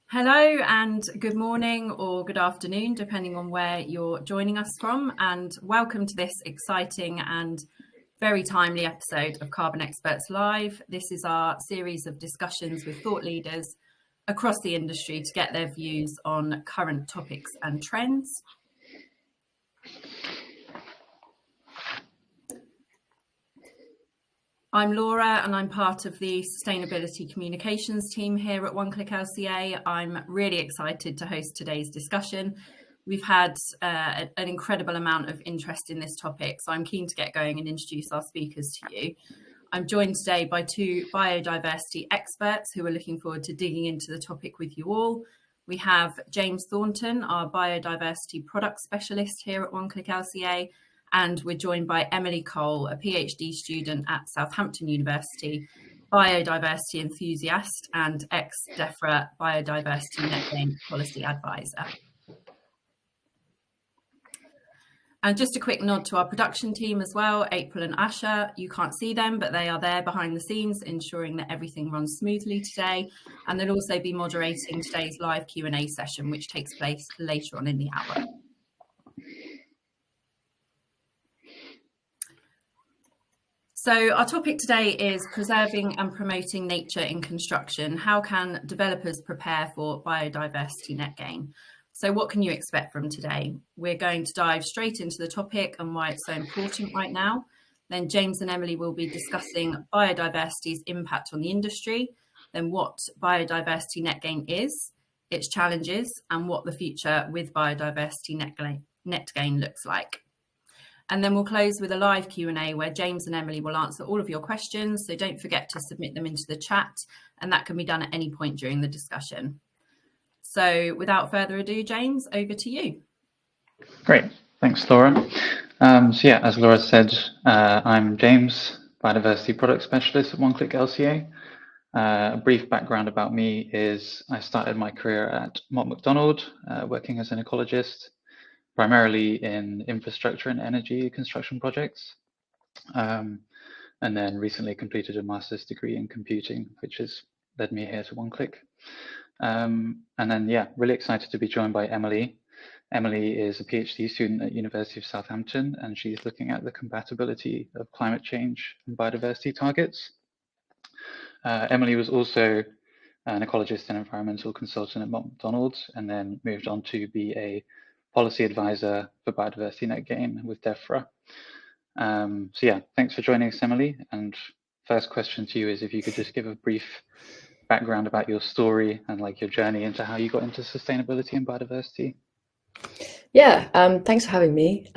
Hello and good morning or good afternoon, depending on where you're joining us from, and welcome to this exciting and very timely episode of Carbon Experts Live. This is our series of discussions with thought leaders across the industry to get their views on current topics and trends. I'm Laura and I'm part of the Sustainability Communications team here at One Click LCA. I'm really excited to host today's discussion. We've had an incredible amount of interest in this topic, so I'm keen to get going and introduce our speakers to you. I'm joined today by two biodiversity experts who are looking forward to digging into the topic with you all. We have James Thornton, our biodiversity product specialist here at One Click LCA, and we're joined by Emily Cole, a PhD student at Southampton University, biodiversity enthusiast and ex-DEFRA Biodiversity Net Gain policy advisor. And just a quick nod to our production team as well, April and Asha. You can't see them, but they are there behind the scenes, ensuring that everything runs smoothly today. And they'll also be moderating today's live Q&A session, which takes place later on in the hour. So our topic today is preserving and promoting nature in construction. How can developers prepare for biodiversity net gain? So what can you expect from today? We're going to dive straight into the topic and why it's so important right now. Then James and Emily will be discussing biodiversity's impact on the industry, then what biodiversity net gain is, its challenges, and what the future with biodiversity net gain looks like. And then we'll close with a live Q&A where James and Emily will answer all of your questions. So don't forget to submit them into the chat, and that can be done at any point during the discussion. So without further ado, James, over to you. Great, thanks, Laura. As Laura said, I'm James, Biodiversity Product Specialist at One Click LCA. A brief background about me is I started my career at Mott MacDonald, working as an ecologist, primarily in infrastructure and energy construction projects, and then recently completed a master's degree in computing, which has led me here to One Click. Really excited to be joined by Emily. Emily is a PhD student at University of Southampton, and she's looking at the compatibility of climate change and biodiversity targets. Emily was also an ecologist and environmental consultant at Mott MacDonald, and then moved on to be a policy advisor for Biodiversity Net Gain with DEFRA. Thanks for joining us, Emily. And first question to you is if you could just give a brief background about your story and like your journey into how you got into sustainability and biodiversity. Yeah, thanks for having me.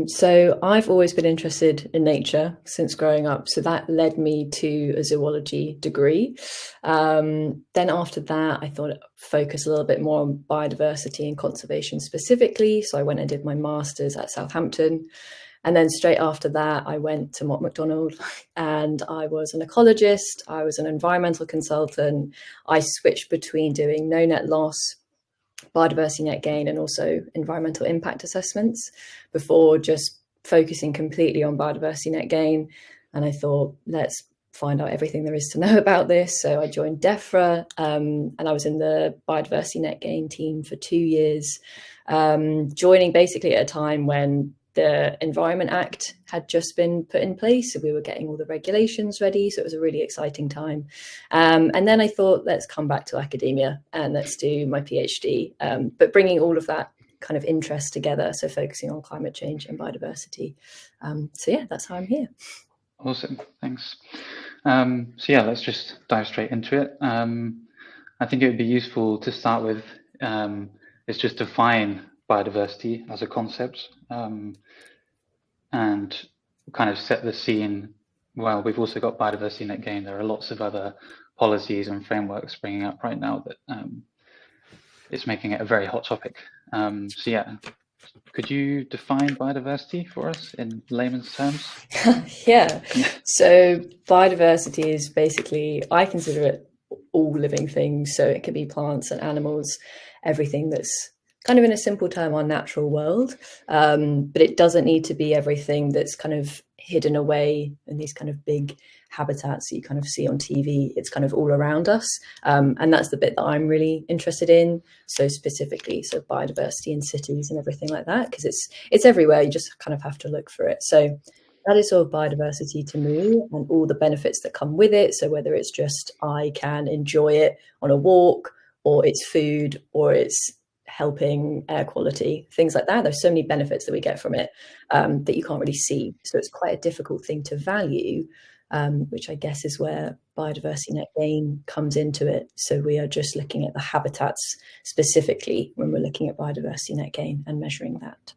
So I've always been interested in nature since growing up. So that led me to a zoology degree. Then after that, I thought I'd focus a little bit more on biodiversity and conservation specifically. So I went and did my master's at Southampton. And then straight after that, I went to Mott MacDonald and I was an ecologist. I was an environmental consultant. I switched between doing no net loss, biodiversity net gain, and also environmental impact assessments before just focusing completely on biodiversity net gain. And I thought, let's find out everything there is to know about this. So I joined DEFRA and I was in the biodiversity net gain team for 2 years, joining basically at a time when the Environment Act had just been put in place. So we were getting all the regulations ready. So it was a really exciting time. And then I thought, let's come back to academia and let's do my PhD, but bringing all of that kind of interest together. So focusing on climate change and biodiversity. That's how I'm here. Awesome, thanks. Let's just dive straight into it. I think it would be useful to start with is just define biodiversity as a concept and kind of set the scene. Well, we've also got biodiversity net gain. There are lots of other policies and frameworks springing up right now that it's making it a very hot topic. Could you define biodiversity for us in layman's terms? Yeah, so biodiversity is basically, I consider it all living things. So it can be plants and animals, everything that's kind of in a simple term, our natural world. But it doesn't need to be everything that's kind of hidden away in these kind of big habitats that you kind of see on TV. It's kind of all around us. And that's the bit that I'm really interested in. So specifically, so biodiversity in cities and everything like that, because it's everywhere. You just kind of have to look for it. So that is sort of biodiversity to me, and all the benefits that come with it. So whether it's just I can enjoy it on a walk, or it's food, or it's helping air quality, things like that. There's so many benefits that we get from it that you can't really see. So it's quite a difficult thing to value, which I guess is where Biodiversity Net Gain comes into it. So we are just looking at the habitats specifically when we're looking at Biodiversity Net Gain and measuring that.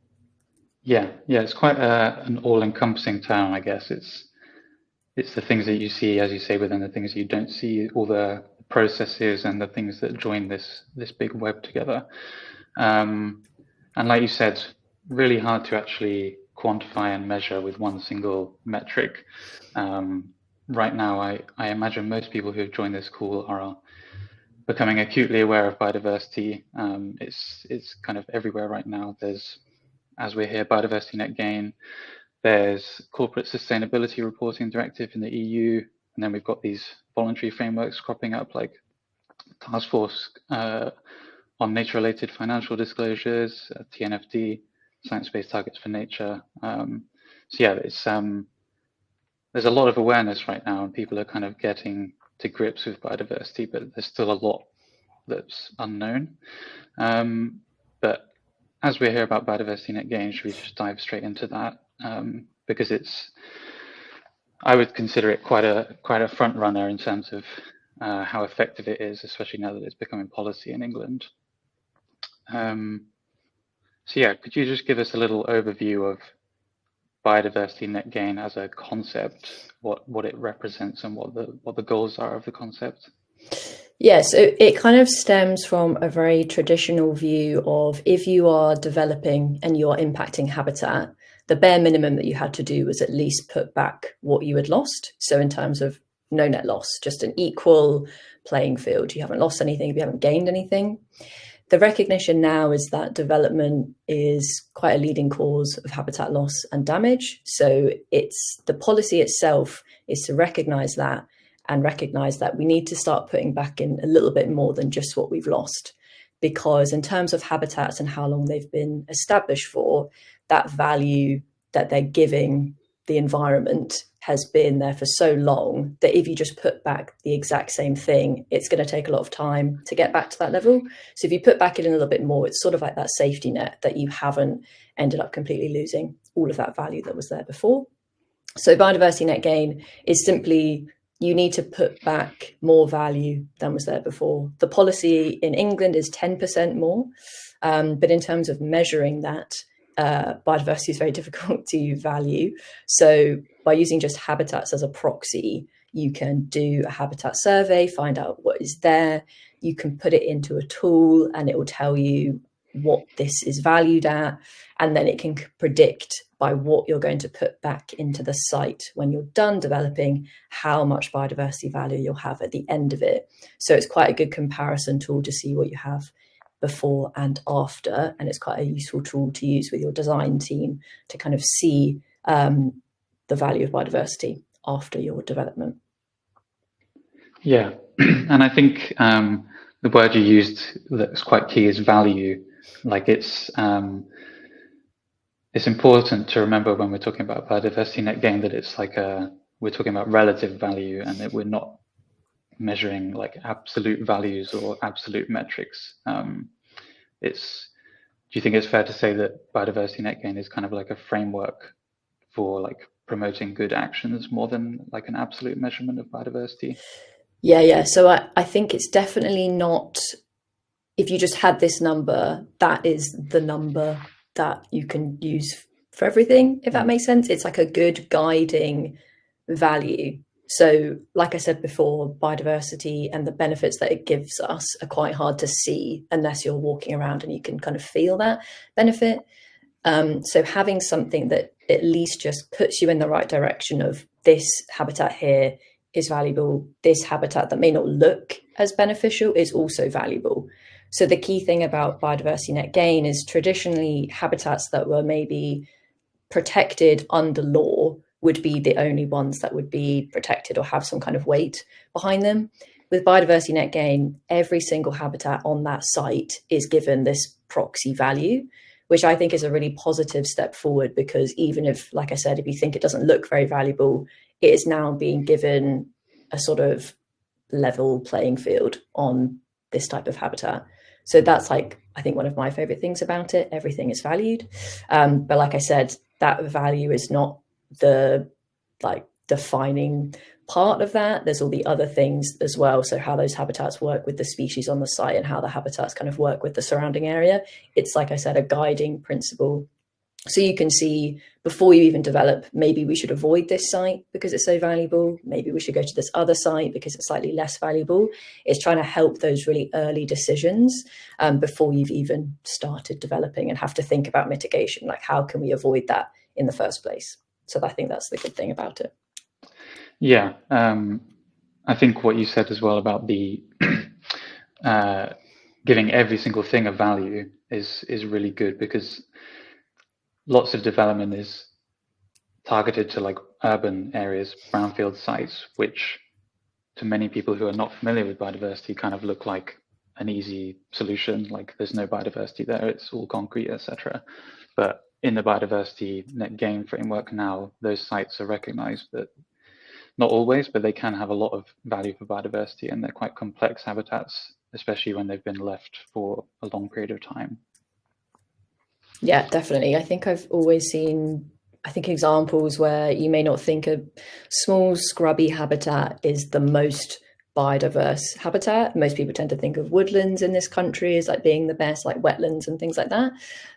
Yeah, it's quite an all-encompassing term, I guess. It's the things that you see, as you say, but then the things you don't see, all the processes and the things that join this big web together. And like you said, really hard to actually quantify and measure with one single metric. Right now, I imagine most people who have joined this call are becoming acutely aware of biodiversity. It's kind of everywhere right now. There's, as we're here, Biodiversity Net Gain. There's Corporate Sustainability Reporting Directive in the EU, and then we've got these voluntary frameworks cropping up, like Task Force on Nature-Related Financial Disclosures, TNFD, Science-Based Targets for Nature. So yeah, it's there's a lot of awareness right now, and people are kind of getting to grips with biodiversity, but there's still a lot that's unknown. But as we hear about Biodiversity Net Gain, should we just dive straight into that? Because I would consider it quite a front runner in terms of how effective it is, especially now that it's becoming policy in England. So yeah, could you just give us a little overview of Biodiversity Net Gain as a concept, what it represents and what the goals are of the concept? Yeah, so it kind of stems from a very traditional view of, if you are developing and you are impacting habitat, the bare minimum that you had to do was at least put back what you had lost. So in terms of no net loss, just an equal playing field. You haven't lost anything if you haven't gained anything. The recognition now is that development is quite a leading cause of habitat loss and damage. So the policy itself is to recognize that, and recognize that we need to start putting back in a little bit more than just what we've lost. Because in terms of habitats and how long they've been established for, that value that they're giving the environment has been there for so long that if you just put back the exact same thing, it's going to take a lot of time to get back to that level. So if you put back in a little bit more, it's sort of like that safety net that you haven't ended up completely losing all of that value that was there before. So Biodiversity Net Gain is simply, you need to put back more value than was there before. The policy in England is 10% more, but in terms of measuring that, biodiversity is very difficult to value. So by using just habitats as a proxy, you can do a habitat survey, find out what is there. You can put it into a tool and it will tell you what this is valued at. And then it can predict, by what you're going to put back into the site when you're done developing, how much biodiversity value you'll have at the end of it. So it's quite a good comparison tool to see what you have before and after. And it's quite a useful tool to use with your design team to kind of see the value of biodiversity after your development. Yeah, and I think the word you used that's quite key is value. Like it's important to remember when we're talking about Biodiversity Net Gain that it's like we're talking about relative value, and that we're not measuring like absolute values or absolute metrics. Do you think it's fair to say that Biodiversity Net Gain is kind of like a framework for like promoting good actions more than like an absolute measurement of biodiversity? Yeah. So I think it's definitely not, if you just had this number, that is the number that you can use for everything, if that makes sense. It's like a good guiding value. So like I said before, biodiversity and the benefits that it gives us are quite hard to see unless you're walking around and you can kind of feel that benefit. So having something that at least just puts you in the right direction of, this habitat here is valuable, this habitat that may not look as beneficial is also valuable. So the key thing about biodiversity net gain is traditionally habitats that were maybe protected under law would be the only ones that would be protected or have some kind of weight behind them. With biodiversity net gain, every single habitat on that site is given this proxy value, which I think is a really positive step forward, because even if, like I said, if you think it doesn't look very valuable, it is now being given a sort of level playing field on this type of habitat. So that's like, I think, one of my favorite things about it. Everything is valued. But like I said, that value is not the like defining part of that. There's all the other things as well. So how those habitats work with the species on the site and how the habitats kind of work with the surrounding area. It's, like I said, a guiding principle. So you can see before you even develop, maybe we should avoid this site because it's so valuable. Maybe we should go to this other site because it's slightly less valuable. It's trying to help those really early decisions before you've even started developing and have to think about mitigation. Like, how can we avoid that in the first place? So I think that's the good thing about it. Yeah, I think what you said as well about the giving every single thing a value is really good, because lots of development is targeted to like urban areas, brownfield sites, which to many people who are not familiar with biodiversity kind of look like an easy solution. Like, there's no biodiversity there, it's all concrete, etc. But in the biodiversity net gain framework now, those sites are recognized, that not always, but they can have a lot of value for biodiversity, and they're quite complex habitats, especially when they've been left for a long period of time. Yeah, definitely. I think I've always seen, examples where you may not think a small scrubby habitat is the most biodiverse habitat. Most people tend to think of woodlands in this country as like being the best, like wetlands and things like that.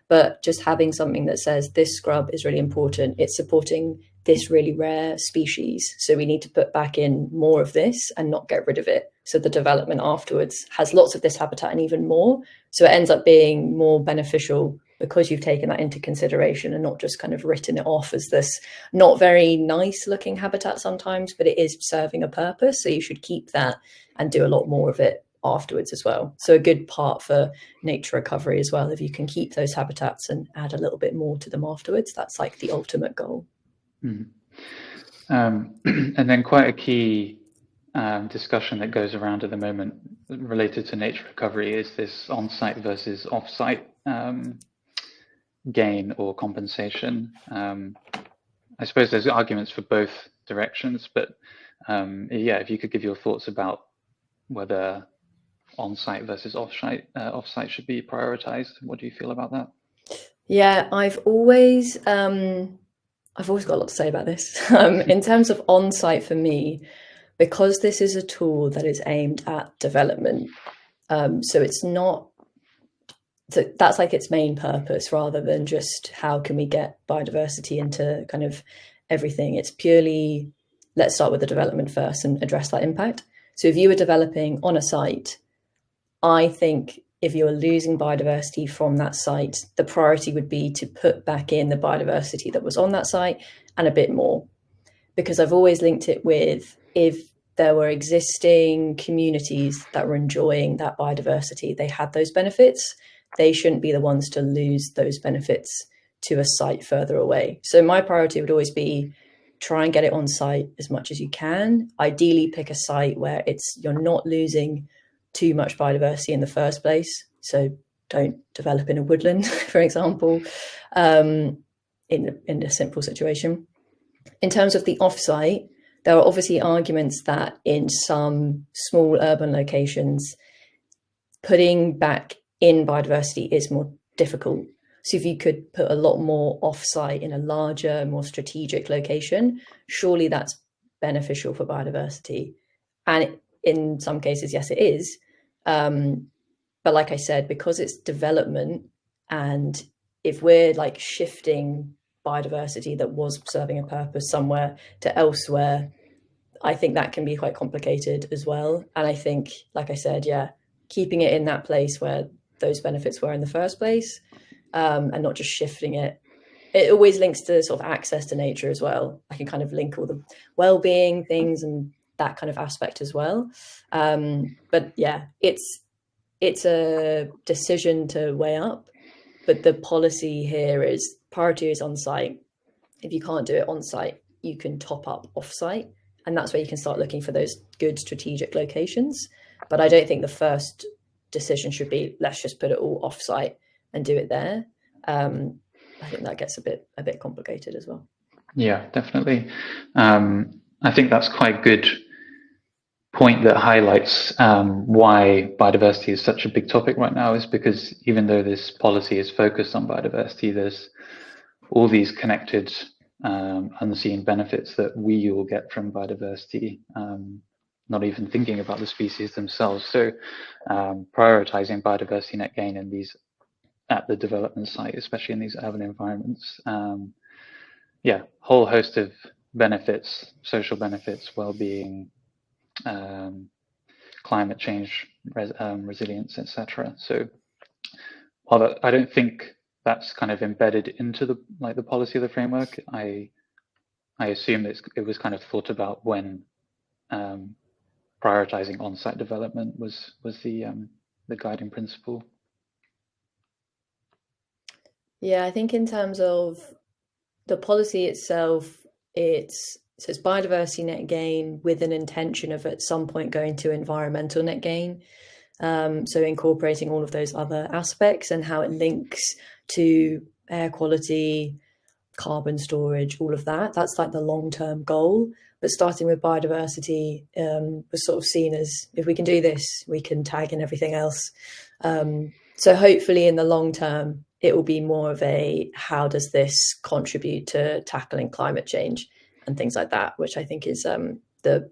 But just having something that says this scrub is really important, it's supporting this really rare species, so we need to put back in more of this and not get rid of it. So the development afterwards has lots of this habitat and even more. So it ends up being more beneficial because you've taken that into consideration and not just kind of written it off as this not very nice looking habitat sometimes, but it is serving a purpose. So you should keep that and do a lot more of it afterwards as well. So a good part for nature recovery as well, if you can keep those habitats and add a little bit more to them afterwards, that's like the ultimate goal. And then quite a key discussion that goes around at the moment related to nature recovery is this on-site versus off-site gain or compensation. I suppose there's arguments for both directions, but yeah, if you could give your thoughts about whether on-site versus off-site should be prioritized. What do you feel about that? Yeah, I've always got a lot to say about this. In terms of on-site, for me, because this is a tool that is aimed at development, so it's not, so that's like its main purpose rather than just how can we get biodiversity into kind of everything. It's purely, let's start with the development first and address that impact. So if you were developing on a site, I think if you're losing biodiversity from that site, the priority would be to put back in the biodiversity that was on that site and a bit more. Because I've always linked it with, if there were existing communities that were enjoying that biodiversity, they had those benefits, they shouldn't be the ones to lose those benefits to a site further away. So my priority would always be try and get it on site as much as you can. Ideally pick a site where you're not losing too much biodiversity in the first place. So don't develop in a woodland, for example, in a simple situation. In terms of the offsite, there are obviously arguments that in some small urban locations, putting back in biodiversity is more difficult. So if you could put a lot more offsite in a larger, more strategic location, surely that's beneficial for biodiversity. And in some cases, yes, it is. But like I said, because it's development, and if we're like shifting biodiversity that was serving a purpose somewhere to elsewhere, I think that can be quite complicated as well. And I think, like I said, yeah, keeping it in that place where those benefits were in the first place, and not just shifting it. It always links to sort of access to nature as well. I can kind of link all the well-being things and that kind of aspect as well. But yeah, it's it's a decision to weigh up, but the policy here is priority is on site. If you can't do it on site, you can top up off site, and that's where you can start looking for those good strategic locations. But I don't think the first decision should be, let's just put it all off site and do it there. I think that gets a bit complicated as well. Yeah, definitely. I think that's quite a good point that highlights why biodiversity is such a big topic right now, is because even though this policy is focused on biodiversity, there's all these connected unseen benefits that we all get from biodiversity, not even thinking about the species themselves. So prioritizing biodiversity net gain in these at the development site, especially in these urban environments, yeah, whole host of benefits, social benefits, well-being, climate change, resilience, etc. So while I don't think that's kind of embedded into the policy of the framework, I assume it was kind of thought about when prioritizing on-site development was the guiding principle. Yeah, I think in terms of the policy itself, it's biodiversity net gain with an intention of at some point going to environmental net gain. So incorporating all of those other aspects and how it links to air quality, carbon storage, all of that. That's like the long-term goal. But starting with biodiversity was sort of seen as, if we can do this, we can tag in everything else. So hopefully in the long term, it will be more of a, how does this contribute to tackling climate change and things like that, which I think is the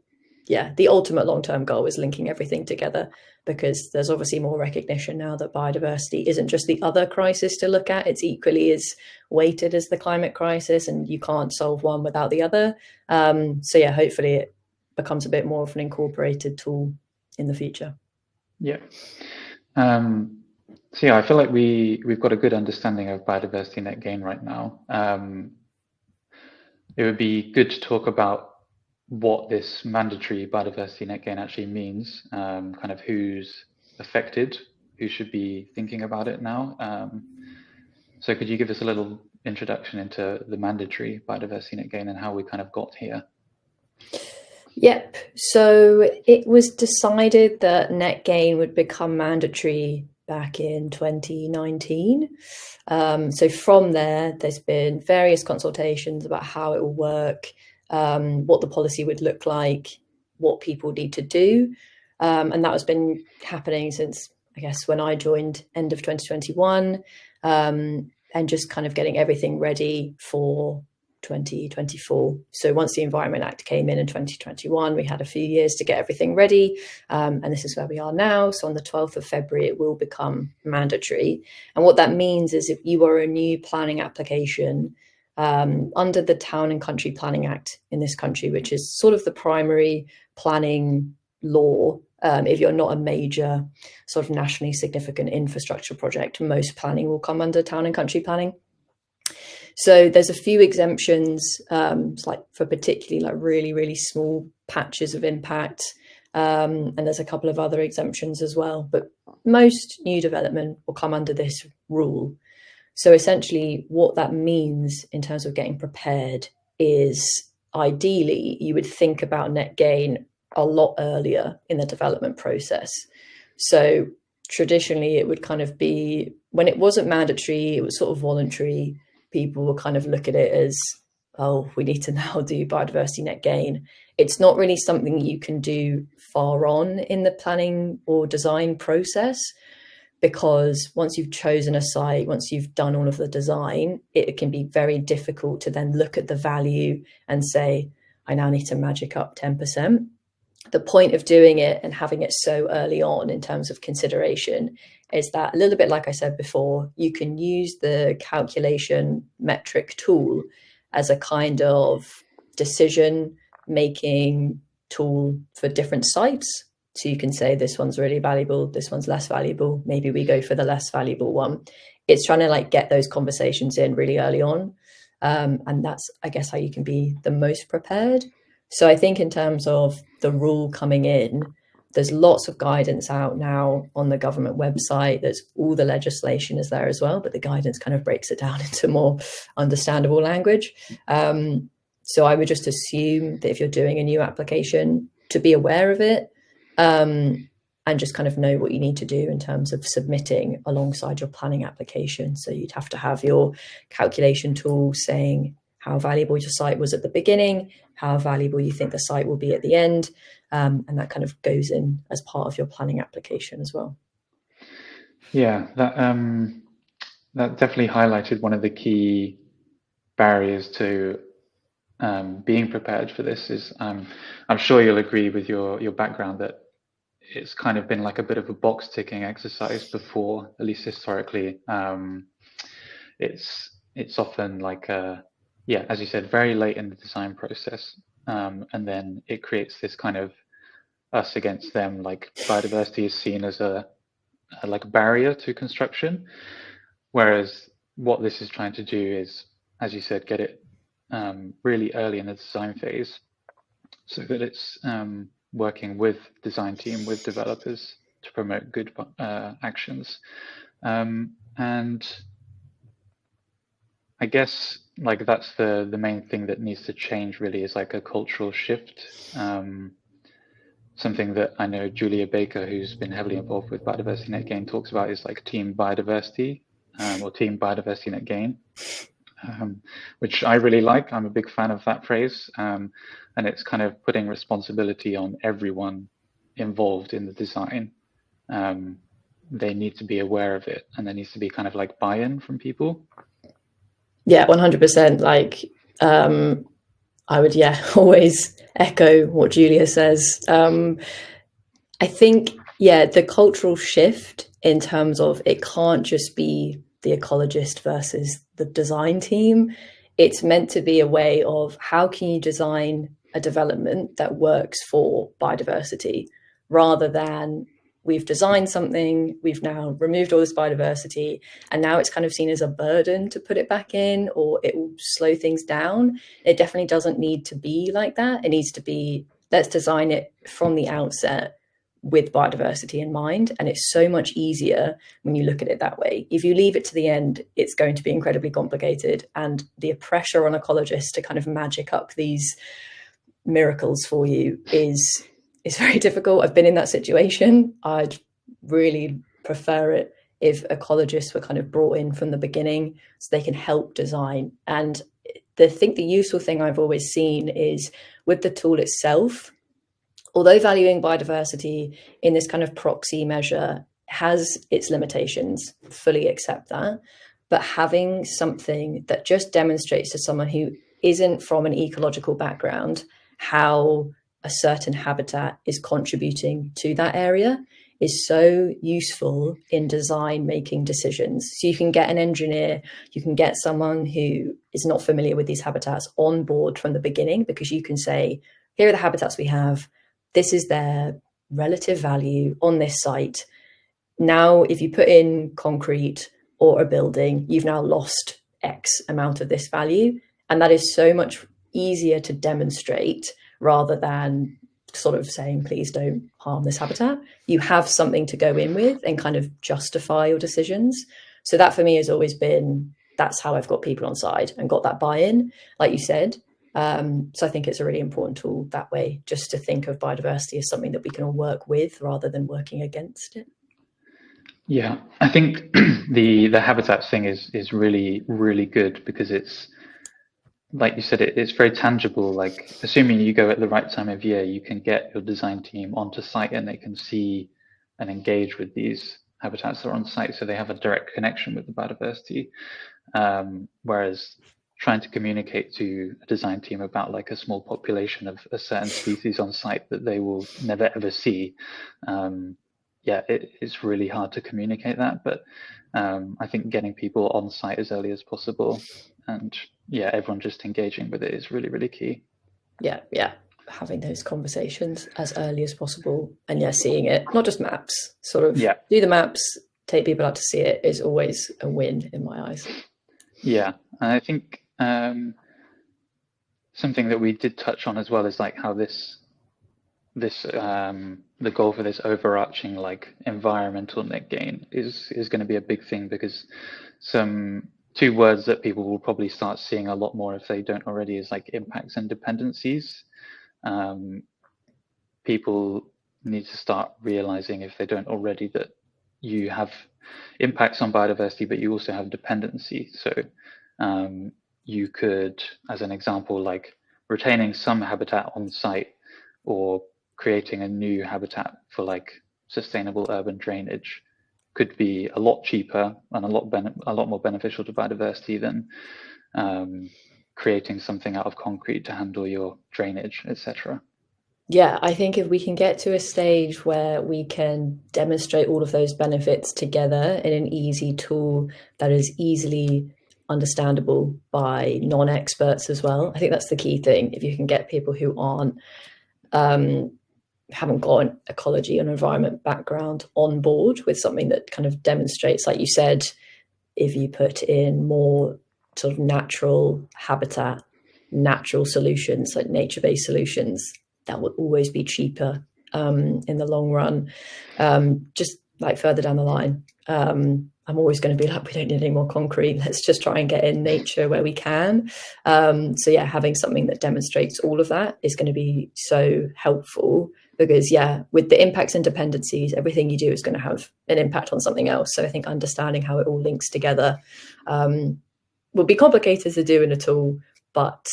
ultimate long-term goal, is linking everything together, because there's obviously more recognition now that biodiversity isn't just the other crisis to look at. It's equally as weighted as the climate crisis, and you can't solve one without the other. So yeah, hopefully it becomes a bit more of an incorporated tool in the future. Yeah. So yeah, I feel like we've got a good understanding of biodiversity net gain right now. It would be good to talk about what this mandatory biodiversity net gain actually means, kind of who's affected, who should be thinking about it now. So could you give us a little introduction into the mandatory biodiversity net gain and how we kind of got here? Yep. So it was decided that net gain would become mandatory back in 2019. So from there's been various consultations about how it will work, what the policy would look like, what people need to do. And that has been happening since, I guess, when I joined end of 2021, and just kind of getting everything ready for 2024. So once the Environment Act came in 2021, we had a few years to get everything ready. And this is where we are now. So on the 12th of February, it will become mandatory. And what that means is if you are a new planning application under the Town and Country Planning Act in this country, which is sort of the primary planning law, if you're not a major sort of nationally significant infrastructure project, most planning will come under Town and Country Planning. So there's a few exemptions, like for particularly like really, really small patches of impact. And there's a couple of other exemptions as well, but most new development will come under this rule. So essentially what that means in terms of getting prepared is, ideally, you would think about net gain a lot earlier in the development process. So traditionally it would kind of be, when it wasn't mandatory, it was sort of voluntary. People will kind of look at it as, oh, we need to now do biodiversity net gain. It's not really something you can do far on in the planning or design process, because once you've chosen a site, once you've done all of the design, it can be very difficult to then look at the value and say, I now need to magic up 10%. The point of doing it and having it so early on in terms of consideration is that, a little bit like I said before, you can use the calculation metric tool as a kind of decision making tool for different sites. So you can say, this one's really valuable, this one's less valuable, maybe we go for the less valuable one. It's trying to like get those conversations in really early on. And that's, I guess, how you can be the most prepared. So I think in terms of the rule coming in, There's lots of guidance out now on the government website. There's all the legislation is there as well, but the guidance kind of breaks it down into more understandable language. So I would just assume that if you're doing a new application, to be aware of it, and just kind of know what you need to do in terms of submitting alongside your planning application. So you'd have to have your calculation tool saying how valuable your site was at the beginning, how valuable you think the site will be at the end. And that kind of goes in as part of your planning application as well. Yeah, that definitely highlighted one of the key barriers to being prepared for this. Is I'm sure you'll agree with your background that it's kind of been like a bit of a box ticking exercise before, at least historically. It's often like yeah, as you said, very late in the design process, and then it creates this kind of us against them. Like biodiversity is seen as a like a barrier to construction, whereas what this is trying to do is, as you said, get it really early in the design phase, so that it's working with design team, with developers to promote good actions. And I guess like that's the main thing that needs to change really, is like a cultural shift. Something that I know Julia Baker, who's been heavily involved with Biodiversity Net Gain, talks about is like team biodiversity, or team Biodiversity Net Gain, which I really like. I'm a big fan of that phrase. And it's kind of putting responsibility on everyone involved in the design. They need to be aware of it, and there needs to be kind of like buy-in from people. Yeah, 100%. Like, I would, always echo what Julia says. I think, the cultural shift in terms of it can't just be the ecologist versus the design team. It's meant to be a way of how can you design a development that works for biodiversity, rather than we've designed something, we've now removed all this biodiversity, and now it's kind of seen as a burden to put it back in, or it will slow things down. It definitely doesn't need to be like that. It needs to be, let's design it from the outset with biodiversity in mind. And it's so much easier when you look at it that way. If you leave it to the end, it's going to be incredibly complicated. And the pressure on ecologists to kind of magic up these miracles for you is very difficult. I've been in that situation. I'd really prefer it if ecologists were kind of brought in from the beginning so they can help design. And the useful thing I've always seen is with the tool itself, although valuing biodiversity in this kind of proxy measure has its limitations, fully accept that, but having something that just demonstrates to someone who isn't from an ecological background how a certain habitat is contributing to that area is so useful in design making decisions. So you can get an engineer, you can get someone who is not familiar with these habitats on board from the beginning, because you can say, here are the habitats we have, this is their relative value on this site. Now, if you put in concrete or a building, you've now lost X amount of this value. And that is so much easier to demonstrate rather than sort of saying, please don't harm this habitat. You have something to go in with and kind of justify your decisions. So that for me has always been, that's how I've got people on side and got that buy-in, like you said. So I think it's a really important tool that way, just to think of biodiversity as something that we can all work with rather than working against it. Yeah, I think the habitat thing is really, really good, because it's, like you said, it's very tangible. Like, assuming you go at the right time of year, you can get your design team onto site and they can see and engage with these habitats that are on site, so they have a direct connection with the biodiversity. Whereas trying to communicate to a design team about like a small population of a certain species on site that they will never ever see, it's really hard to communicate that. But I think getting people on site as early as possible, and everyone just engaging with it is really, really key. Yeah, having those conversations as early as possible, and seeing it, not just maps, sort of do the maps, take people out to see it, is always a win in my eyes. Yeah, and I think something that we did touch on as well is like how this this the goal for this overarching like environmental net gain is going to be a big thing, because two words that people will probably start seeing a lot more if they don't already is like impacts and dependencies. People need to start realizing, if they don't already, that you have impacts on biodiversity, but you also have dependency. So you could, as an example, like retaining some habitat on site or creating a new habitat for like sustainable urban drainage could be a lot cheaper and a lot more beneficial to biodiversity than creating something out of concrete to handle your drainage, etc. Yeah, I think if we can get to a stage where we can demonstrate all of those benefits together in an easy tool that is easily understandable by non-experts as well, I think that's the key thing. If you can get people who haven't got an ecology and environment background on board with something that kind of demonstrates, like you said, if you put in more sort of natural habitat, natural solutions, like nature-based solutions, that will always be cheaper in the long run. Just like further down the line, I'm always going to be like, we don't need any more concrete. Let's just try and get in nature where we can. So yeah, having something that demonstrates all of that is going to be so helpful, because yeah, with the impacts and dependencies, everything you do is going to have an impact on something else. So I think understanding how it all links together will be complicated to do in a tool, but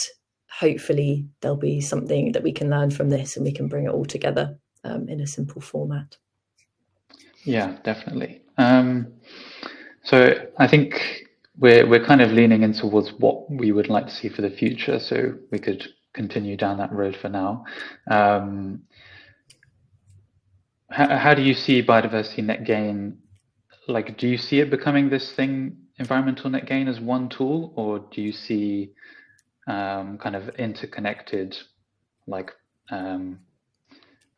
hopefully there'll be something that we can learn from this and we can bring it all together in a simple format. Yeah, definitely. So I think we're kind of leaning in towards what we would like to see for the future, so we could continue down that road for now. How do you see biodiversity net gain? Like, do you see it becoming this thing, environmental net gain, as one tool, or do you see kind of interconnected, like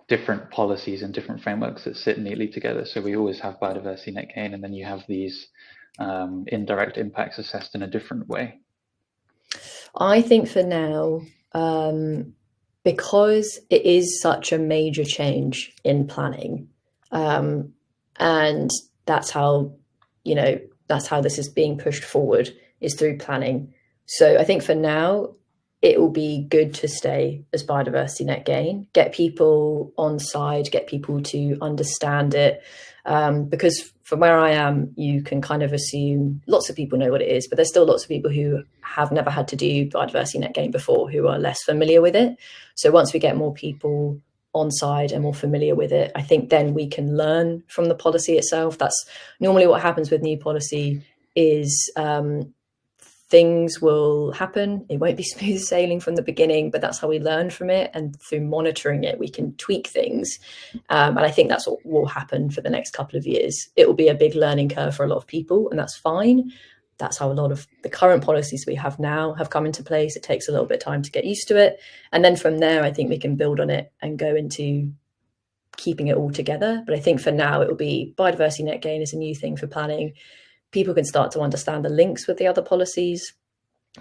different policies and different frameworks that sit neatly together? So we always have biodiversity net gain, and then you have these indirect impacts assessed in a different way. I think for now, because it is such a major change in planning, and that's how this is being pushed forward, is through planning. So I think for now, it will be good to stay as biodiversity net gain, get people on side, get people to understand it. Because from where I am, you can kind of assume lots of people know what it is, but there's still lots of people who have never had to do biodiversity net gain before, who are less familiar with it. So once we get more people on side and more familiar with it, I think then we can learn from the policy itself. That's normally what happens with new policy, is things will happen. It won't be smooth sailing from the beginning, but that's how we learn from it. And through monitoring it, we can tweak things. And I think that's what will happen for the next couple of years. It will be a big learning curve for a lot of people, and that's fine. That's how a lot of the current policies we have now have come into place. It takes a little bit of time to get used to it. And then from there, I think we can build on it and go into keeping it all together. But I think for now, it will be biodiversity net gain is a new thing for planning. People can start to understand the links with the other policies.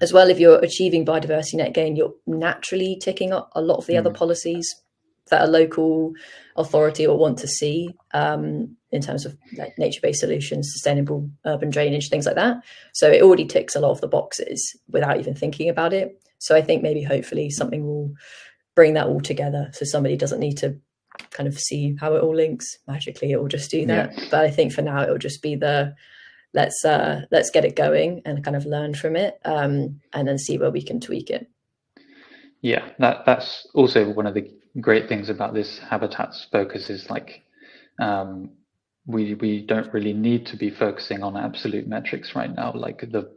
As well, if you're achieving biodiversity net gain, you're naturally ticking up a lot of the other policies that a local authority will want to see in terms of like nature-based solutions, sustainable urban drainage, things like that. So it already ticks a lot of the boxes without even thinking about it. So I think maybe hopefully something will bring that all together, so somebody doesn't need to kind of see how it all links magically. It will just do that. Yeah. But I think for now it will just be the let's get it going and kind of learn from it, and then see where we can tweak it. Yeah, that's also one of the great things about this habitats focus, is like we don't really need to be focusing on absolute metrics right now. Like the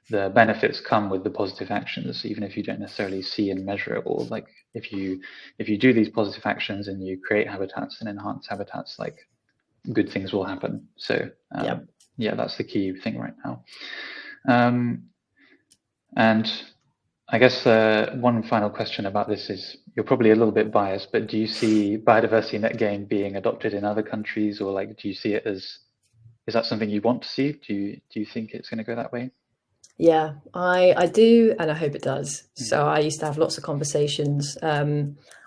benefits come with the positive actions, even if you don't necessarily see and measure it all. Like if you do these positive actions and you create habitats and enhance habitats, like good things will happen. So yeah, that's the key thing right now. And I guess one final question about this is, you're probably a little bit biased, but do you see biodiversity net gain being adopted in other countries, or like do you see it as, is that something you want to see? Do you think it's going to go that way? Yeah, I do, and I hope it does. So I used to have lots of conversations.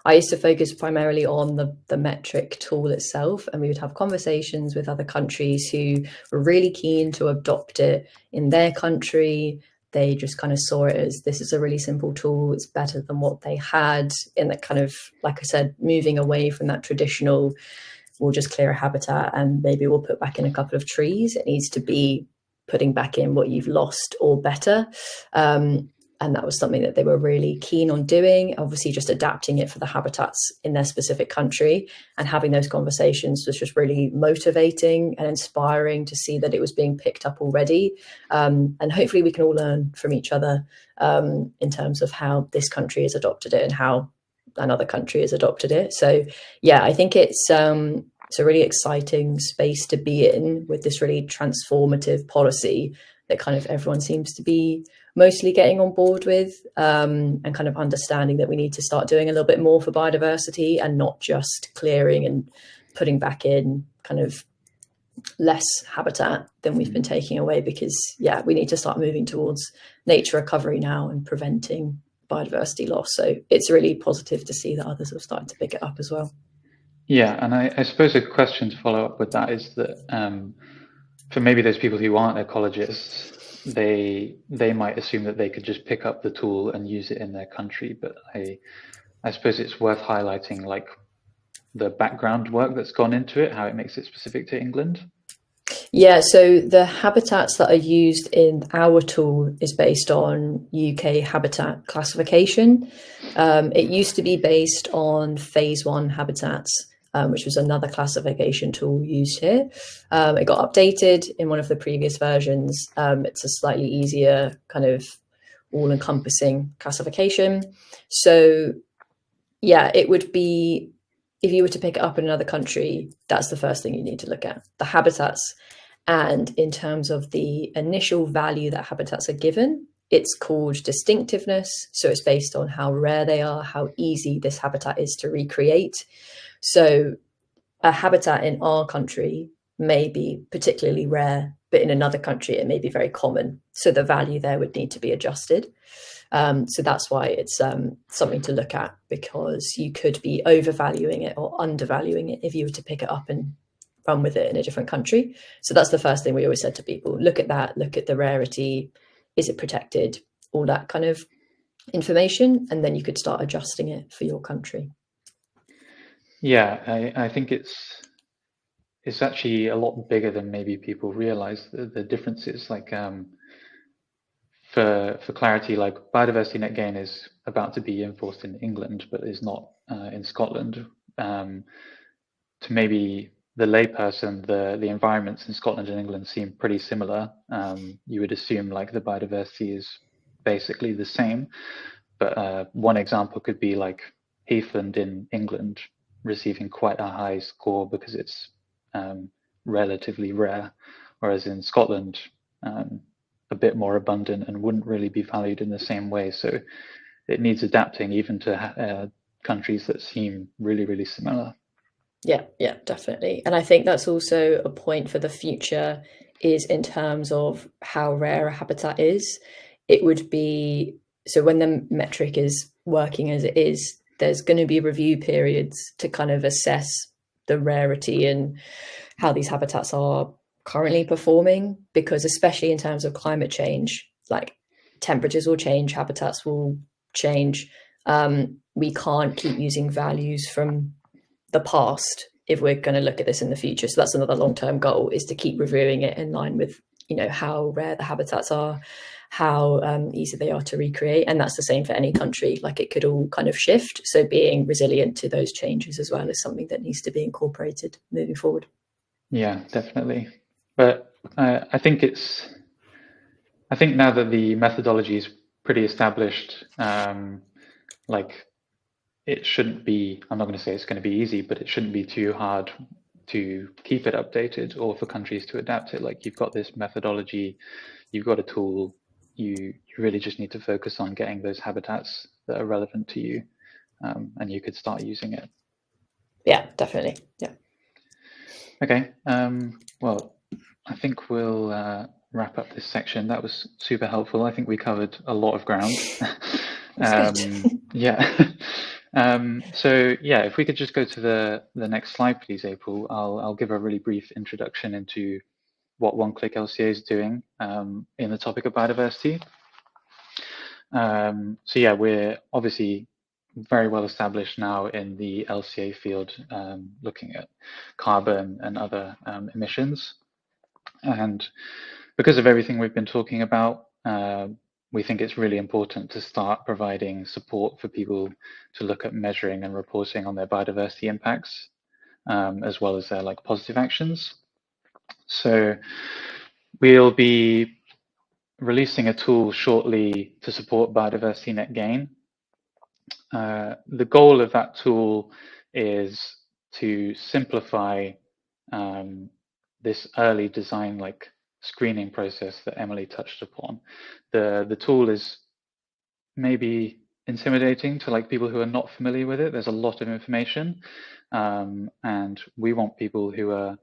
I used to focus primarily on the metric tool itself, and we would have conversations with other countries who were really keen to adopt it in their country. They just kind of saw it as, this is a really simple tool. It's better than what they had, in that kind of, like I said, moving away from that traditional, we'll just clear a habitat and maybe we'll put back in a couple of trees. It needs to be putting back in what you've lost or better. And that was something that they were really keen on doing, obviously just adapting it for the habitats in their specific country. And having those conversations was just really motivating and inspiring to see that it was being picked up already. And hopefully we can all learn from each other in terms of how this country has adopted it and how another country has adopted it. So yeah, I think it's a really exciting space to be in, with this really transformative policy that kind of everyone seems to be mostly getting on board with, and kind of understanding that we need to start doing a little bit more for biodiversity and not just clearing and putting back in kind of less habitat than we've been taking away, because yeah, we need to start moving towards nature recovery now and preventing biodiversity loss. So it's really positive to see that others have started to pick it up as well. Yeah, and I suppose a question to follow up with that is that for maybe those people who aren't ecologists, they might assume that they could just pick up the tool and use it in their country. But I suppose it's worth highlighting like the background work that's gone into it, how it makes it specific to England. Yeah, so the habitats that are used in our tool is based on UK habitat classification. It used to be based on phase 1 habitats, which was another classification tool used here. It got updated in one of the previous versions. It's a slightly easier kind of all-encompassing classification. So yeah, it would be, if you were to pick it up in another country, that's the first thing you need to look at, the habitats. And in terms of the initial value that habitats are given, it's called distinctiveness. So it's based on how rare they are, how easy this habitat is to recreate. So a habitat in our country may be particularly rare, but in another country, it may be very common. So the value there would need to be adjusted. So that's why it's something to look at, because you could be overvaluing it or undervaluing it if you were to pick it up and run with it in a different country. So that's the first thing we always said to people: look at that, look at the rarity, is it protected, all that kind of information, and then you could start adjusting it for your country. Yeah, I think it's actually a lot bigger than maybe people realize. The differences, like for clarity, like Biodiversity Net Gain is about to be enforced in England, but is not in Scotland. To maybe the layperson, the environments in Scotland and England seem pretty similar. You would assume like the biodiversity is basically the same, but one example could be like heathland in England receiving quite a high score because it's relatively rare, whereas in Scotland, a bit more abundant and wouldn't really be valued in the same way. So it needs adapting even to countries that seem really, really similar. Yeah, definitely. And I think that's also a point for the future, is in terms of how rare a habitat is. It would be, so when the metric is working as it is, there's going to be review periods to kind of assess the rarity and how these habitats are currently performing, because especially in terms of climate change, like temperatures will change, habitats will change. We can't keep using values from the past if we're going to look at this in the future. So that's another long-term goal, is to keep reviewing it in line with, you know, how rare the habitats are, how easy they are to recreate. And that's the same for any country. Like, it could all kind of shift. So being resilient to those changes as well is something that needs to be incorporated moving forward. Yeah, definitely. But I think now that the methodology is pretty established, like, it shouldn't be, I'm not going to say it's going to be easy, but it shouldn't be too hard to keep it updated or for countries to adapt it. Like, you've got this methodology, you've got a tool, you really just need to focus on getting those habitats that are relevant to you, and you could start using it. Yeah, definitely. Yeah. Okay. Well, I think we'll wrap up this section. That was super helpful. I think we covered a lot of ground. Yeah. So yeah, if we could just go to the next slide, please, April. I'll give a really brief introduction into what One Click LCA is doing in the topic of biodiversity. So yeah, we're obviously very well established now in the LCA field, looking at carbon and other emissions. And because of everything we've been talking about, we think it's really important to start providing support for people to look at measuring and reporting on their biodiversity impacts, as well as their positive actions. So we'll be releasing a tool shortly to support Biodiversity Net Gain. The goal of that tool is to simplify this early design screening process that Emily touched upon. The tool is maybe intimidating to people who are not familiar with it. There's a lot of information, and we want people who are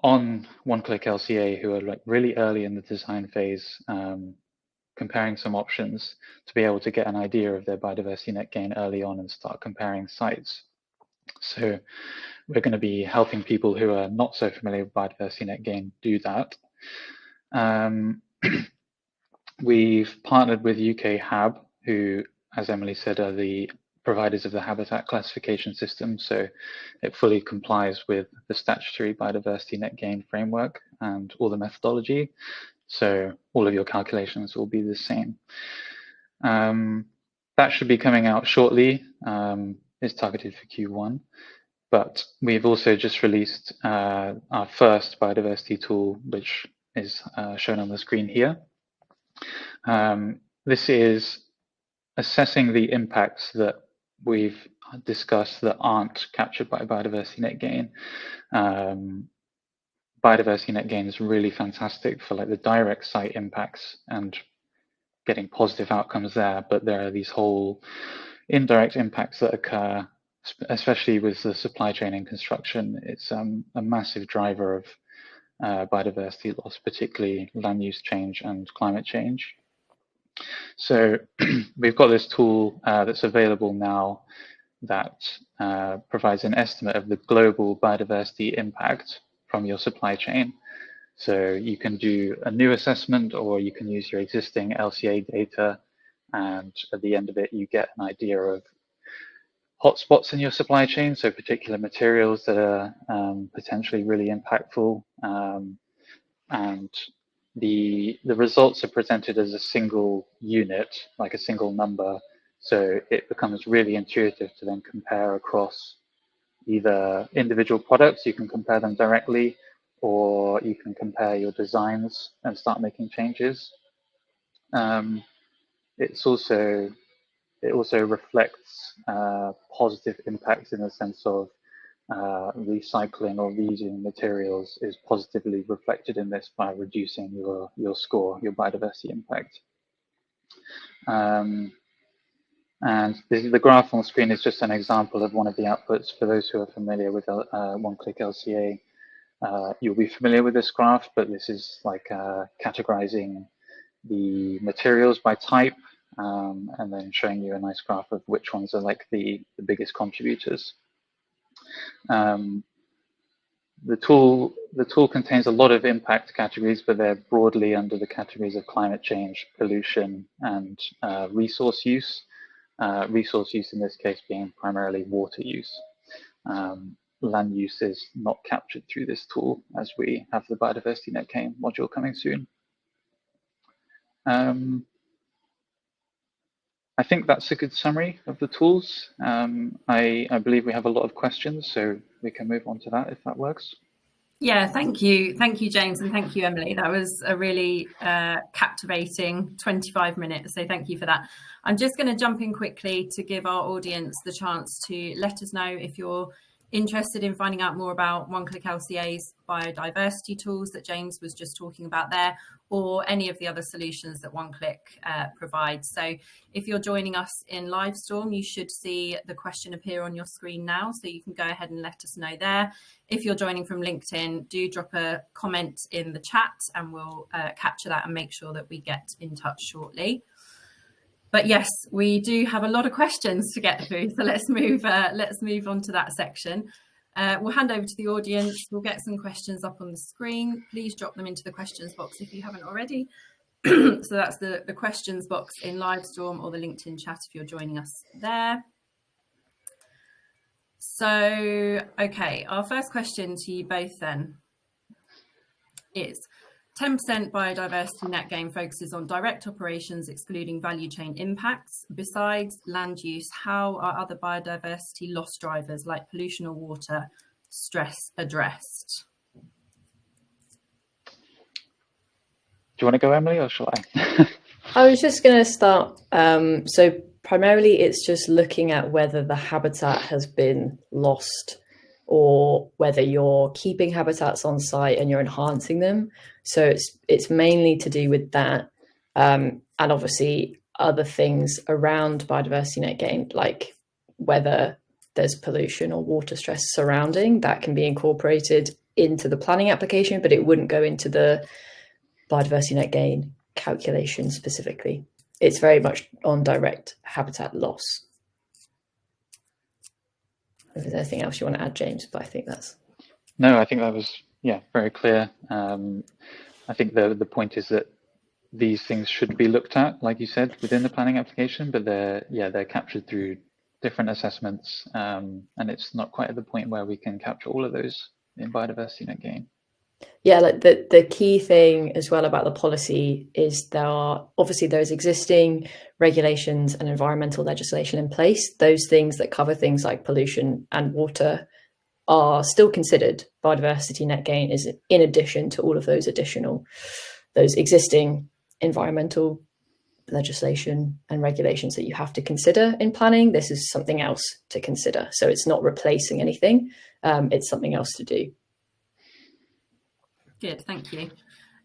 on One Click LCA who are really early in the design phase, comparing some options to be able to get an idea of their biodiversity net gain early on and start comparing sites. So we're going to be helping people who are not so familiar with biodiversity net gain do that. We've partnered with UK HAB, who, as Emily said, are the providers of the habitat classification system. So it fully complies with the statutory biodiversity net gain framework and all the methodology. So all of your calculations will be the same. That should be coming out shortly. It's targeted for Q1. But we've also just released our first biodiversity tool, which is shown on the screen here. This is assessing the impacts that we've discussed that aren't captured by biodiversity net gain. Biodiversity net gain is really fantastic for the direct site impacts and getting positive outcomes there, but there are these whole indirect impacts that occur, especially with the supply chain and construction. It's a massive driver of biodiversity loss, particularly land use change and climate change. So we've got this tool that's available now that provides an estimate of the global biodiversity impact from your supply chain. So you can do a new assessment, or you can use your existing LCA data, and at the end of it, you get an idea of hotspots in your supply chain, so particular materials that are potentially really impactful, and the results are presented as a single unit, like a single number, so it becomes really intuitive to then compare across either individual products. You can compare them directly, or you can compare your designs and start making changes. It also reflects positive impacts in the sense of recycling or reusing materials is positively reflected in this by reducing your score, your biodiversity impact. And the graph on the screen is just an example of one of the outputs. For those who are familiar with One Click LCA, you'll be familiar with this graph, but this is categorizing the materials by type, and then showing you a nice graph of which ones are the biggest contributors. The tool contains a lot of impact categories, but they're broadly under the categories of climate change, pollution, and resource use. Resource use in this case being primarily water use. Land use is not captured through this tool, as we have the Biodiversity Net Gain module coming soon. I think that's a good summary of the tools. I believe we have a lot of questions, so we can move on to that if that works. Yeah, thank you, James, and thank you, Emily. That was a really captivating 25 minutes, so thank you for that. I'm just going to jump in quickly to give our audience the chance to let us know if you're interested in finding out more about One Click LCA's biodiversity tools that James was just talking about there, or any of the other solutions that One Click provides. So if you're joining us in Livestorm, you should see the question appear on your screen now, so you can go ahead and let us know there. If you're joining from LinkedIn, do drop a comment in the chat and we'll capture that and make sure that we get in touch shortly. But yes, we do have a lot of questions to get through, so let's move on to that section. We'll hand over to the audience. We'll get some questions up on the screen. Please drop them into the questions box if you haven't already. So that's the questions box in Livestorm or the LinkedIn chat if you're joining us there. So, okay, our first question to you both then is, 10% biodiversity net gain focuses on direct operations, excluding value chain impacts. Besides land use, how are other biodiversity loss drivers like pollution or water stress addressed? Do you want to go, Emily, or shall I? I was just going to start. So primarily it's just looking at whether the habitat has been lost or whether you're keeping habitats on site and you're enhancing them. So it's mainly to do with that. And obviously other things around biodiversity net gain, like whether there's pollution or water stress surrounding, that can be incorporated into the planning application, but it wouldn't go into the biodiversity net gain calculation specifically. It's very much on direct habitat loss. If there's anything else you want to add, James, but I think that's... No, I think that was, very clear. I think the point is that these things should be looked at, like you said, within the planning application, but they're captured through different assessments, and it's not quite at the point where we can capture all of those in biodiversity net gain. Yeah, like the key thing as well about the policy is there are obviously those existing regulations and environmental legislation in place. Those things that cover things like pollution and water are still considered. Biodiversity net gain is in addition to all of those existing environmental legislation and regulations that you have to consider in planning. This is something else to consider. So it's not replacing anything. It's something else to do. Good, thank you.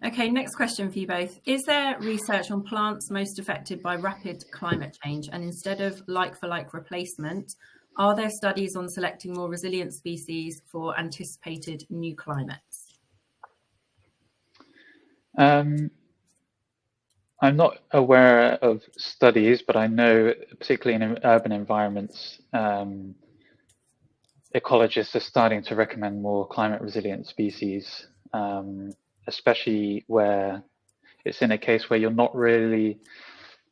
Okay, next question for you both. Is there research on plants most affected by rapid climate change? And instead of like-for-like replacement, are there studies on selecting more resilient species for anticipated new climates? I'm not aware of studies, but I know, particularly in urban environments, ecologists are starting to recommend more climate resilient species. Especially where it's in a case where you're not really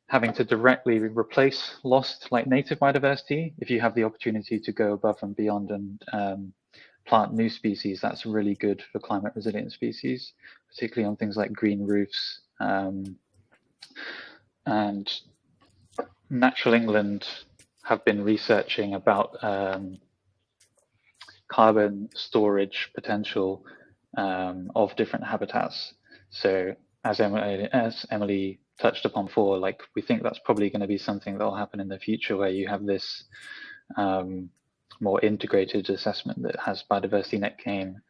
having to directly replace lost like native biodiversity. If you have the opportunity to go above and beyond and plant new species, that's really good for climate resilient species, particularly on things like green roofs. And Natural England have been researching about carbon storage potential of different habitats. So as Emily touched upon before, like we think that's probably going to be something that will happen in the future, where you have this more integrated assessment that has biodiversity net gain,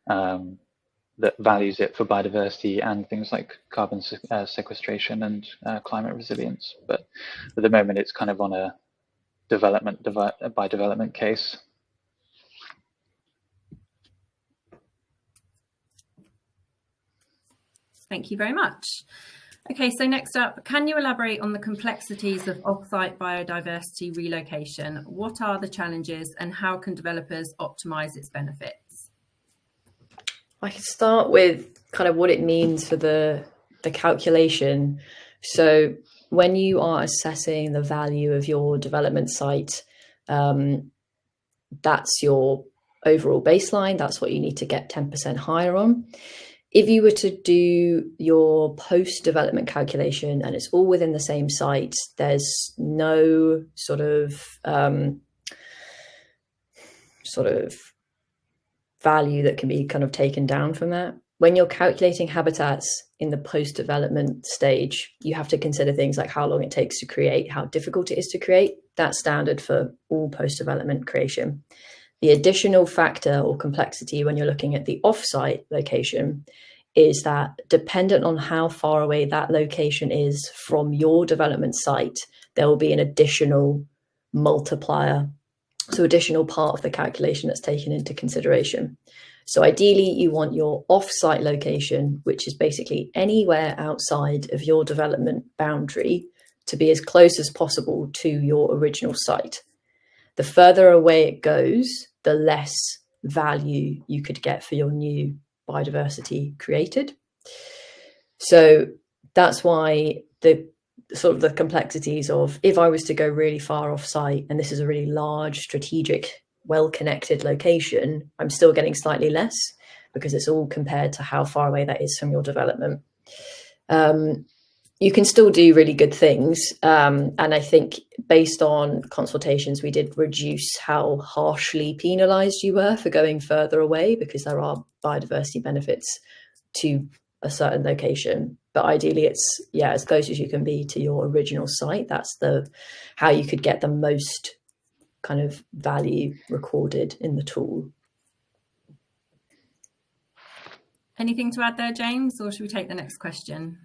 that values it for biodiversity and things like carbon sequestration and climate resilience. But at the moment, it's kind of on a development by development case. Thank you very much. Okay, so next up, can you elaborate on the complexities of off-site biodiversity relocation? What are the challenges and how can developers optimize its benefits? I can start with kind of what it means for the calculation. So when you are assessing the value of your development site, that's your overall baseline. That's what you need to get 10% higher on. If you were to do your post-development calculation and it's all within the same site, there's no sort of value that can be kind of taken down from that. When you're calculating habitats in the post-development stage, you have to consider things like how long it takes to create, how difficult it is to create. That's standard for all post-development creation. The additional factor or complexity when you're looking at the off-site location is that dependent on how far away that location is from your development site, there will be an additional multiplier, so additional part of the calculation that's taken into consideration. So ideally, you want your off-site location, which is basically anywhere outside of your development boundary, to be as close as possible to your original site. The further away it goes, the less value you could get for your new biodiversity created. So that's why the sort of the complexities of, if I was to go really far off site and this is a really large, strategic, well-connected location, I'm still getting slightly less because it's all compared to how far away that is from your development. You can still do really good things. And I think based on consultations, we did reduce how harshly penalized you were for going further away, because there are biodiversity benefits to a certain location. But ideally, it's, yeah, as close as you can be to your original site. That's how you could get the most kind of value recorded in the tool. Anything to add there, James, or should we take the next question?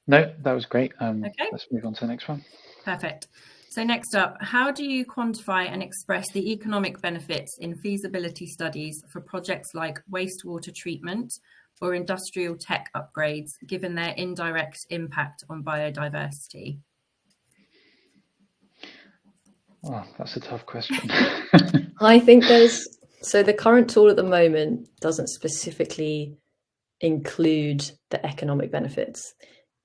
No, that was great. Okay. Let's move on to the next one. Perfect. So next up, how do you quantify and express the economic benefits in feasibility studies for projects like wastewater treatment or industrial tech upgrades, given their indirect impact on biodiversity? Oh, that's a tough question. I think so the current tool at the moment doesn't specifically include the economic benefits.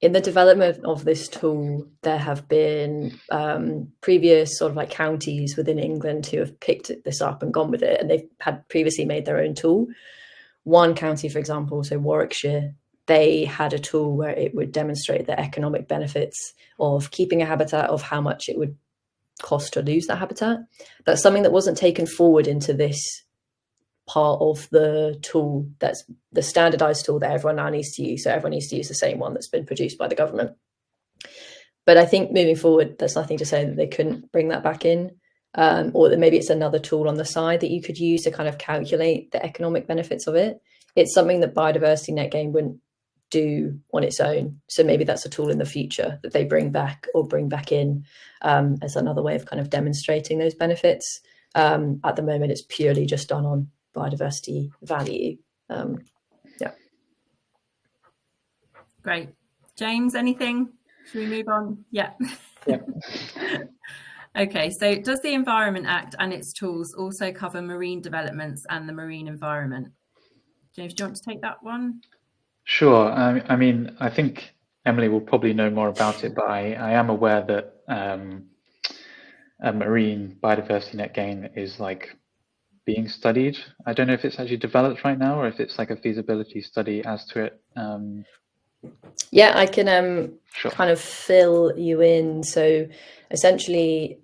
In the development of this tool, there have been previous sort of like counties within England who have picked this up and gone with it, and they've had previously made their own tool. One county, for example, so Warwickshire, they had a tool where it would demonstrate the economic benefits of keeping a habitat, of how much it would cost to lose that habitat. That's something that wasn't taken forward into this part of the tool, that's the standardized tool that everyone now needs to use. So everyone needs to use the same one that's been produced by the government. But I think moving forward, there's nothing to say that they couldn't bring that back in, or that maybe it's another tool on the side that you could use to kind of calculate the economic benefits of it. It's something that Biodiversity Net Gain wouldn't do on its own. So maybe that's a tool in the future that they bring back in as another way of kind of demonstrating those benefits. At the moment, it's purely just done on biodiversity value. Yeah. Great. James, anything? Should we move on? Yeah. Yeah. Okay, so does the Environment Act and its tools also cover marine developments and the marine environment? James, do you want to take that one? Sure. I mean, I think Emily will probably know more about it, but I am aware that a marine biodiversity net gain is like being studied. I don't know if it's actually developed right now or if it's like a feasibility study as to it. Yeah, I can Sure. kind of fill you in. So essentially,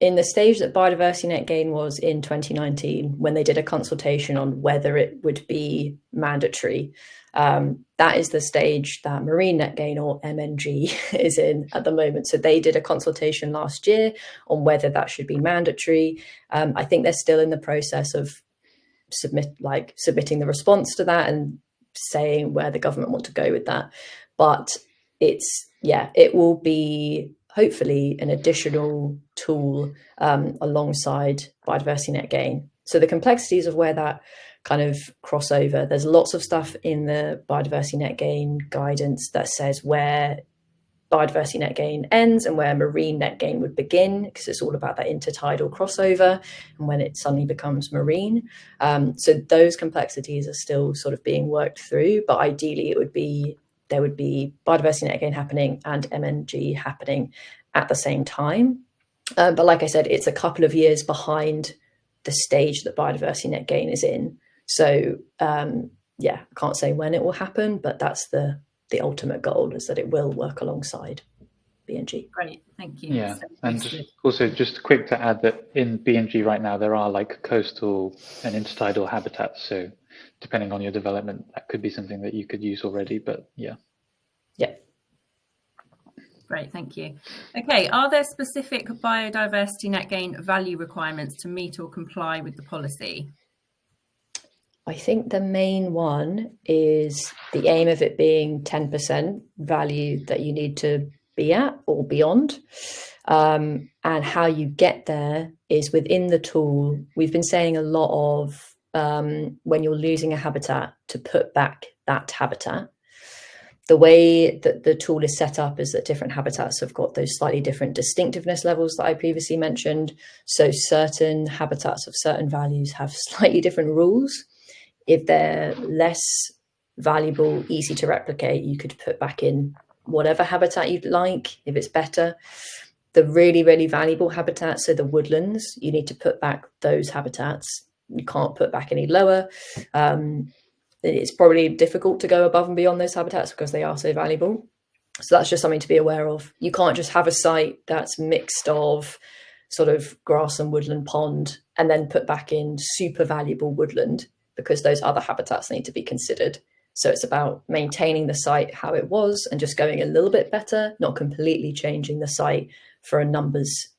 in the stage that Biodiversity Net Gain was in 2019, when they did a consultation on whether it would be mandatory, that is the stage that Marine Net Gain, or MNG, is in at the moment. So they did a consultation last year on whether that should be mandatory. I think they're still in the process of submitting the response to that and saying where the government want to go with that. But it will be hopefully an additional tool alongside Biodiversity Net Gain. So the complexities of where that kind of crossover, there's lots of stuff in the Biodiversity Net Gain guidance that says where Biodiversity Net Gain ends and where Marine Net Gain would begin, because it's all about that intertidal crossover and when it suddenly becomes marine. So those complexities are still sort of being worked through, but ideally there would be Biodiversity Net Gain happening and MNG happening at the same time. But like I said, it's a couple of years behind the stage that Biodiversity Net Gain is in. So I can't say when it will happen, but that's the ultimate goal, is that it will work alongside BNG. Great, thank you. Yeah, and also just quick to add that in BNG right now, there are like coastal and intertidal habitats. So depending on your development, that could be something that you could use already, but yeah. Yeah. Great, thank you. Okay, are there specific biodiversity net gain value requirements to meet or comply with the policy? I think the main one is the aim of it being 10% value that you need to be at or beyond. And how you get there is within the tool. We've been saying a lot of when you're losing a habitat, to put back that habitat. The way that the tool is set up is that different habitats have got those slightly different distinctiveness levels that I previously mentioned. So certain habitats of certain values have slightly different rules. If they're less valuable, easy to replicate, you could put back in whatever habitat you'd like, if it's better. The really, really valuable habitats, so the woodlands, you need to put back those habitats. You can't put back any lower. It's probably difficult to go above and beyond those habitats because they are so valuable. So that's just something to be aware of. You can't just have a site that's mixed of sort of grass and woodland pond and then put back in super valuable woodland, because those other habitats need to be considered. So it's about maintaining the site how it was and just going a little bit better, not completely changing the site for a numbers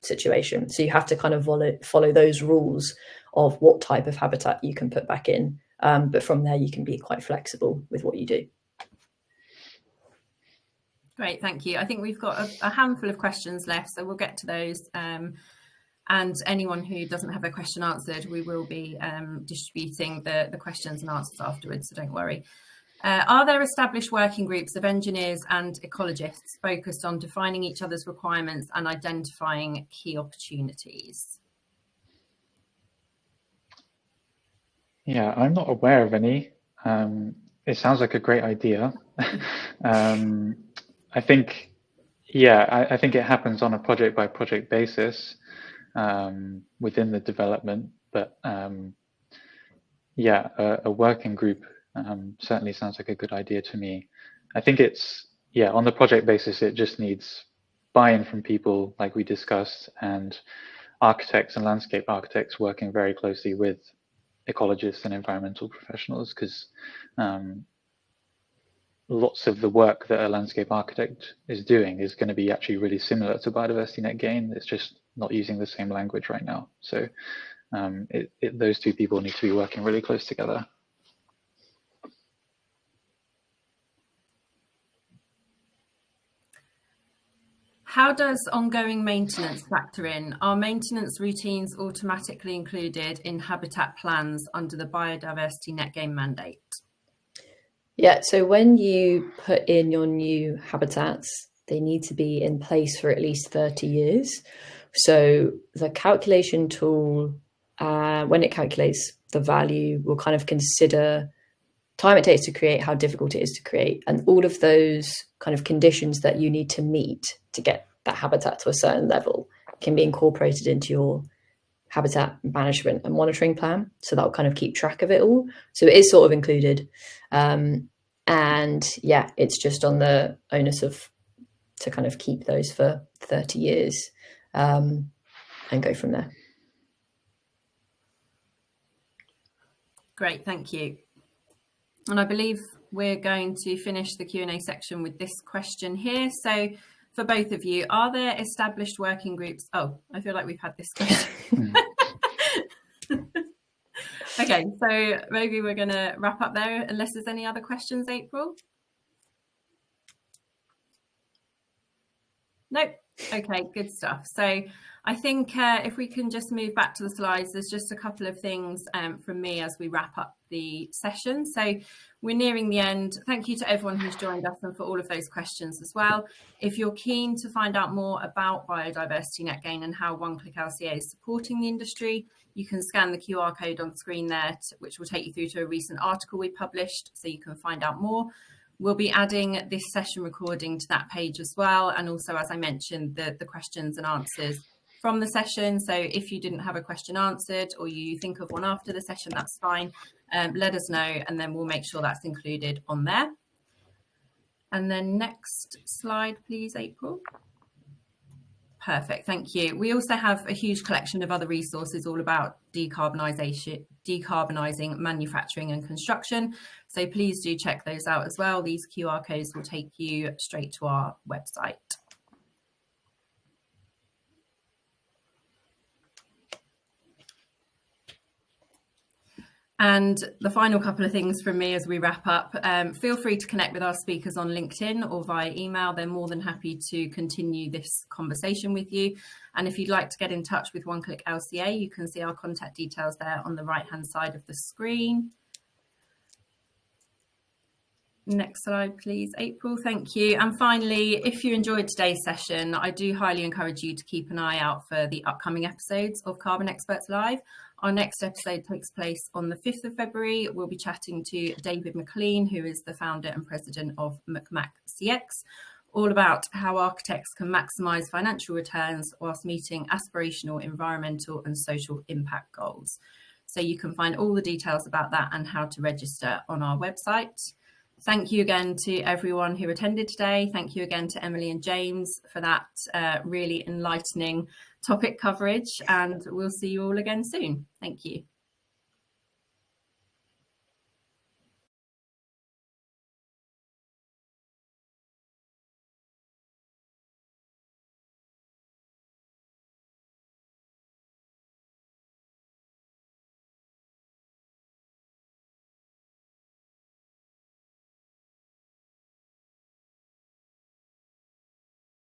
situation. So you have to kind of follow those rules of what type of habitat you can put back in. But from there, you can be quite flexible with what you do. Great, thank you. I think we've got a handful of questions left, so we'll get to those. And anyone who doesn't have a question answered, we will be distributing the questions and answers afterwards, so don't worry. Are there established working groups of engineers and ecologists focused on defining each other's requirements and identifying key opportunities? Yeah, I'm not aware of any. It sounds like a great idea. I think, yeah, I think it happens on a project by project basis within the development, but yeah, a working group certainly sounds like a good idea to me. I think it's, yeah, on the project basis, it just needs buy-in from people like we discussed, and architects and landscape architects working very closely with ecologists and environmental professionals, because lots of the work that a landscape architect is doing is going to be actually really similar to Biodiversity Net Gain. It's just not using the same language right now. So those two people need to be working really close together. How does ongoing maintenance factor in? Are maintenance routines automatically included in habitat plans under the Biodiversity Net Gain mandate? Yeah, so when you put in your new habitats, they need to be in place for at least 30 years. So the calculation tool, when it calculates the value, will kind of consider time it takes to create, how difficult it is to create, and all of those kind of conditions that you need to meet to get that habitat to a certain level can be incorporated into your habitat management and monitoring plan. So that'll kind of keep track of it all. So it is sort of included. And yeah, it's just on the onus to kind of keep those for 30 years and go from there. Great, thank you. And I believe we're going to finish the Q&A section with this question here. So for both of you, are there established working groups? Oh, I feel like we've had this question. Okay, so maybe we're going to wrap up there unless there's any other questions, April? Nope. Okay, good stuff. So I think if we can just move back to the slides, there's just a couple of things from me as we wrap up the session. So we're nearing the end. Thank you to everyone who's joined us and for all of those questions as well. If you're keen to find out more about Biodiversity Net Gain and how One Click LCA is supporting the industry, you can scan the QR code on the screen there, which will take you through to a recent article we published, so you can find out more. We'll be adding this session recording to that page as well. And also, as I mentioned, the questions and answers from the session. So if you didn't have a question answered or you think of one after the session, that's fine. Let us know, and then we'll make sure that's included on there. And then next slide, please, April. Perfect, thank you. We also have a huge collection of other resources all about decarbonisation decarbonising manufacturing and construction. So please do check those out as well. These QR codes will take you straight to our website. And the final couple of things from me as we wrap up, feel free to connect with our speakers on LinkedIn or via email. They're more than happy to continue this conversation with you. And if you'd like to get in touch with One Click LCA, you can see our contact details there on the right-hand side of the screen. Next slide, please, April. Thank you. And finally, if you enjoyed today's session, I do highly encourage you to keep an eye out for the upcoming episodes of Carbon Experts Live. Our next episode takes place on the 5th of February. We'll be chatting to David McLean, who is the founder and president of McMac CX, all about how architects can maximise financial returns whilst meeting aspirational environmental and social impact goals. So you can find all the details about that and how to register on our website. Thank you again to everyone who attended today. Thank you again to Emily and James for that really enlightening topic coverage, and we'll see you all again soon. Thank you.